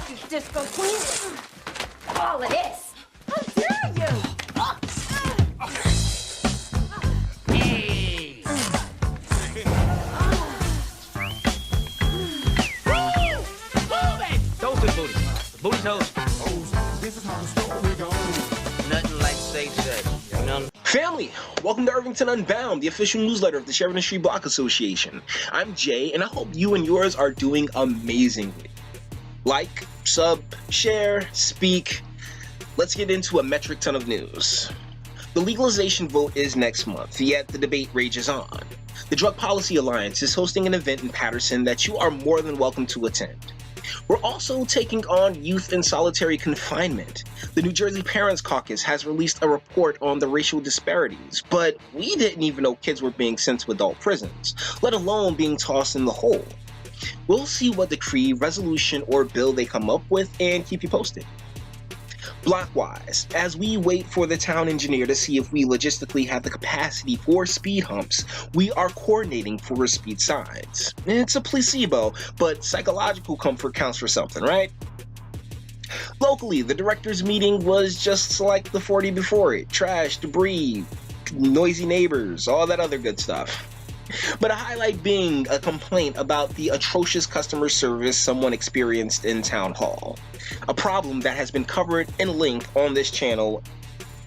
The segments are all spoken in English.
off, you disco queen. All of this. How dare you? Hey! Move it! Toes to the booty. Booty toes. This is how the story goes. Nothing like safe sex. You know? Family, welcome to Irvington Unbound, the official newsletter of the Sheridanstba Block Association. I'm Jay, and I hope you and yours are doing amazingly. Like, sub, share, speak. Let's get into a metric ton of news. The legalization vote is next month, yet the debate rages on. The Drug Policy Alliance is hosting an event in Patterson that you are more than welcome to attend. We're also taking on youth in solitary confinement. The New Jersey Parents Caucus has released a report on the racial disparities, but we didn't even know kids were being sent to adult prisons, let alone being tossed in the hole. We'll see what decree, resolution, or bill they come up with and keep you posted. Blockwise, as we wait for the town engineer to see if we logistically have the capacity for speed humps, we are coordinating for speed signs. It's a placebo, but psychological comfort counts for something, right? Locally, the directors' meeting was just like the 40 before it. Trash, debris, noisy neighbors, all that other good stuff. But a highlight being a complaint about the atrocious customer service someone experienced in town hall. A problem that has been covered and linked on this channel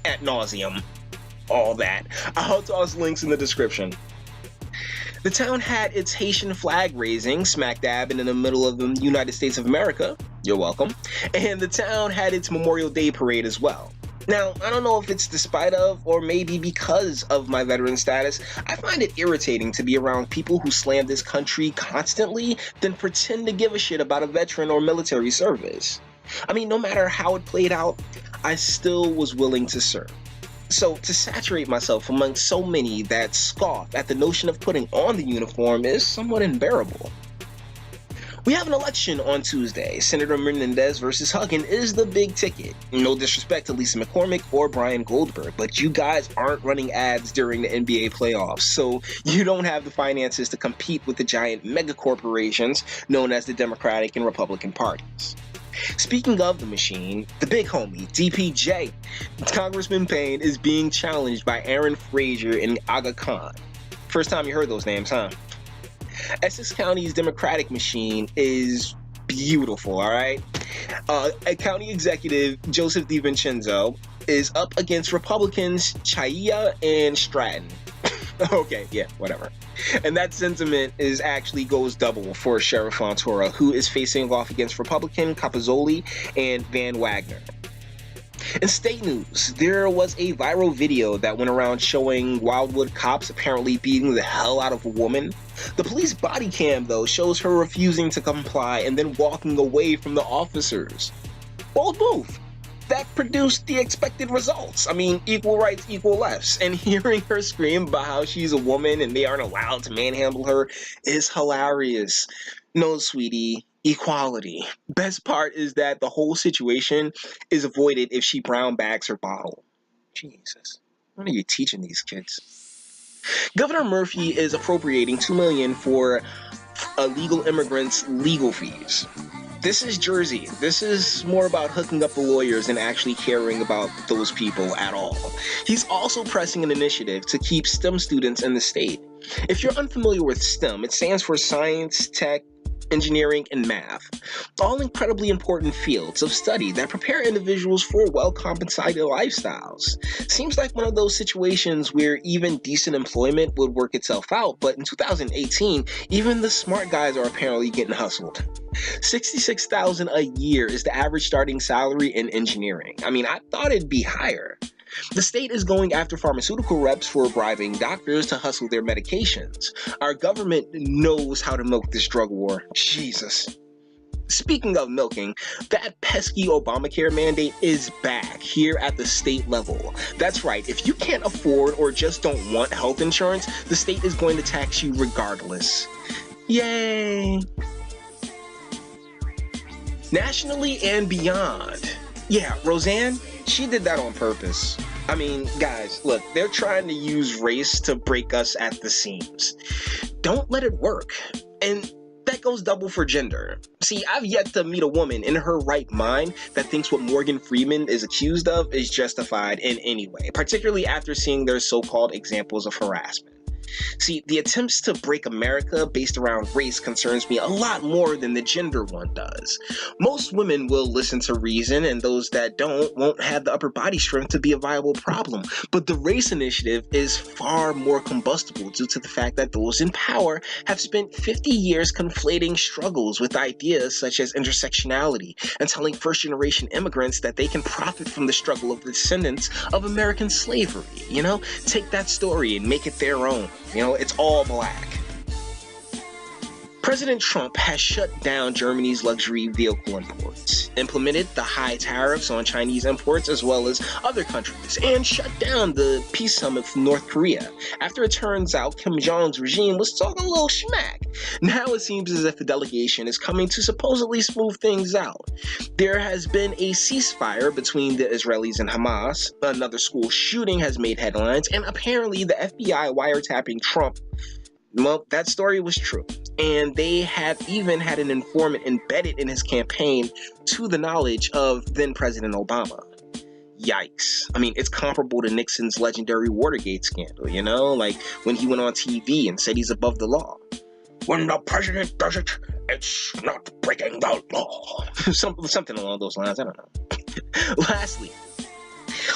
ad nauseum. All that. I'll toss links in the description. The town had its Haitian flag raising smack dab in the middle of the United States of America. You're welcome. And the town had its Memorial Day parade as well. Now, I don't know if it's despite of or maybe because of my veteran status, I find it irritating to be around people who slam this country constantly, then pretend to give a shit about a veteran or military service. I mean, no matter how it played out, I still was willing to serve. So, to saturate myself amongst so many that scoff at the notion of putting on the uniform is somewhat unbearable. We have an election on Tuesday. Senator Menendez versus Huggin is the big ticket. No disrespect to Lisa McCormick or Brian Goldberg, but you guys aren't running ads during the NBA playoffs, so you don't have the finances to compete with the giant mega corporations known as the Democratic and Republican parties. Speaking of the machine, the big homie, DPJ, Congressman Payne, is being challenged by Aaron Frazier and Aga Khan. First time you heard those names, huh? Essex County's Democratic machine is beautiful, alright? A county executive, Joseph DiVincenzo, is up against Republicans Chaya and Stratton. Okay, yeah, whatever. And that sentiment goes double for Sheriff Fontoura, who is facing off against Republican Capozzoli and Van Wagner. In state news, there was a viral video that went around showing Wildwood cops apparently beating the hell out of a woman. The police body cam, though, shows her refusing to comply and then walking away from the officers. Bold move. That produced the expected results. I mean, equal rights, equal lefts. And hearing her scream about how she's a woman and they aren't allowed to manhandle her is hilarious. No, sweetie. Equality. Best part is that the whole situation is avoided if she brown bags her bottle. Jesus. What are you teaching these kids? Governor Murphy is appropriating $2 million for illegal immigrants' legal fees. This is Jersey. This is more about hooking up the lawyers than actually caring about those people at all. He's also pressing an initiative to keep STEM students in the state. If you're unfamiliar with STEM, it stands for science, tech, engineering, and math, all incredibly important fields of study that prepare individuals for well-compensated lifestyles. Seems like one of those situations where even decent employment would work itself out, but in 2018, even the smart guys are apparently getting hustled. $66,000 a year is the average starting salary in engineering. I mean, I thought it'd be higher. The state is going after pharmaceutical reps for bribing doctors to hustle their medications. Our government knows how to milk this drug war. Jesus. Speaking of milking, that pesky Obamacare mandate is back here at the state level. That's right, if you can't afford or just don't want health insurance, the state is going to tax you regardless. Yay! Nationally and beyond. Yeah, Roseanne, she did that on purpose. I mean, guys, look, they're trying to use race to break us at the seams. Don't let it work. And That goes double for gender. See, I've yet to meet a woman in her right mind that thinks what Morgan Freeman is accused of is justified in any way, particularly after seeing their so-called examples of harassment. See, the attempts to break America based around race concerns me a lot more than the gender one does. Most women will listen to reason, and those that don't won't have the upper body strength to be a viable problem. But the race initiative is far more combustible due to the fact that those in power have spent 50 years conflating struggles with ideas such as intersectionality and telling first-generation immigrants that they can profit from the struggle of the descendants of American slavery. Take that story and make it their own. It's all black. President Trump has shut down Germany's luxury vehicle imports, implemented the high tariffs on Chinese imports as well as other countries, and shut down the peace summit from North Korea, after it turns out Kim Jong-un's regime was talking a little smack. Now it seems as if the delegation is coming to supposedly smooth things out. There has been a ceasefire between the Israelis and Hamas, another school shooting has made headlines, and apparently the FBI wiretapping Trump. Well, that story was true, and they have even had an informant embedded in his campaign to the knowledge of then-President Obama. Yikes. I mean, it's comparable to Nixon's legendary Watergate scandal, like when he went on TV and said he's above the law. When the president does it, it's not breaking the law. Something along those lines, I don't know.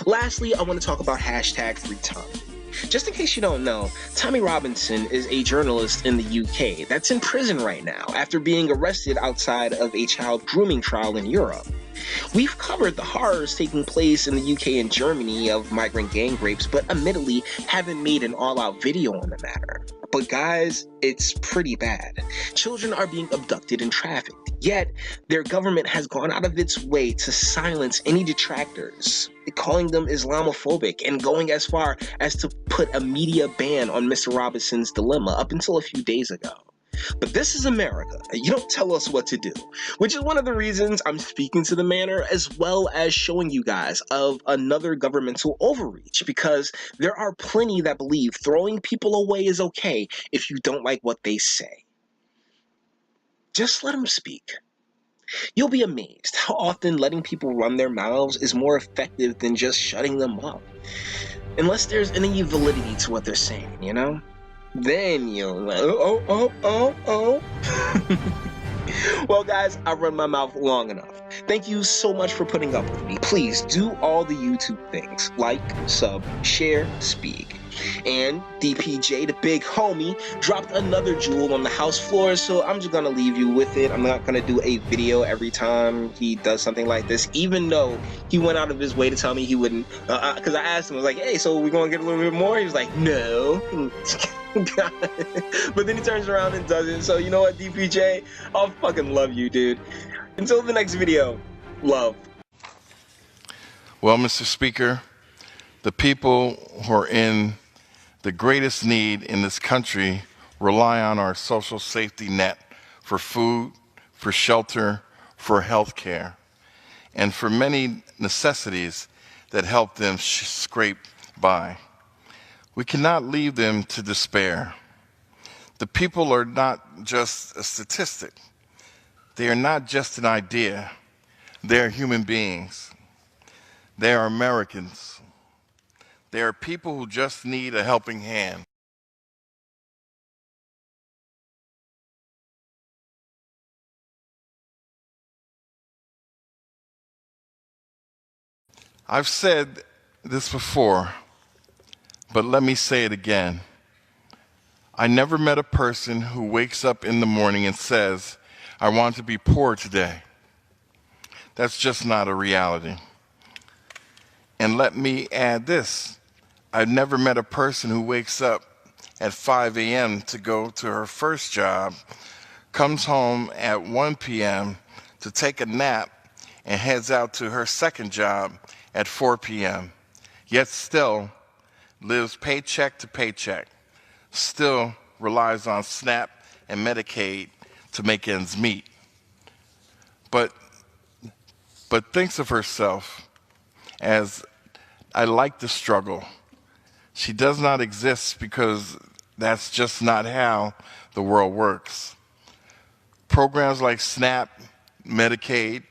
Lastly, I want to talk about #FreeTommy. Just in case you don't know, Tommy Robinson is a journalist in the UK that's in prison right now after being arrested outside of a child grooming trial in Europe. We've covered the horrors taking place in the UK and Germany of migrant gang rapes, but admittedly haven't made an all-out video on the matter. But guys, it's pretty bad. Children are being abducted and trafficked, yet their government has gone out of its way to silence any detractors, calling them Islamophobic and going as far as to put a media ban on Mr. Robinson's dilemma up until a few days ago. But this is America, and you don't tell us what to do, which is one of the reasons I'm speaking to the matter, as well as showing you guys of another governmental overreach, because there are plenty that believe throwing people away is okay if you don't like what they say. Just let them speak. You'll be amazed how often letting people run their mouths is more effective than just shutting them up. Unless there's any validity to what they're saying, Then you'll like, oh. Well, guys, I run my mouth long enough. Thank you so much for putting up with me. Please do all the YouTube things. Like, sub, share, speak. And DPJ, the big homie, dropped another jewel on the house floor, so I'm just gonna leave you with it. I'm not gonna do a video every time he does something like this, even though he went out of his way to tell me he wouldn't, because I asked him, I was like, hey, so we're gonna get a little bit more? He was like, no. But then he turns around and does it, so you know what, DPJ? I'll fucking love you, dude. Until the next video, love. Well, Mr. Speaker, the people who are in the greatest need in this country rely on our social safety net for food, for shelter, for health care, and for many necessities that help them scrape by. We cannot leave them to despair. The people are not just a statistic. They are not just an idea. They are human beings. They are Americans. They are people who just need a helping hand. I've said this before, but let me say it again. I never met a person who wakes up in the morning and says, I want to be poor today. That's just not a reality. And let me add this. I've never met a person who wakes up at 5 a.m. to go to her first job, comes home at 1 p.m. to take a nap, and heads out to her second job at 4 p.m., yet still lives paycheck to paycheck, still relies on SNAP and Medicaid to make ends meet, but thinks of herself as, I like the struggle. She does not exist because that's just not how the world works. Programs like SNAP, Medicaid,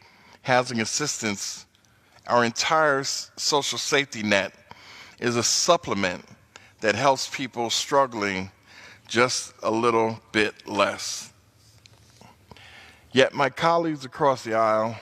housing assistance, our entire social safety net is a supplement that helps people struggling just a little bit less. Yet my colleagues across the aisle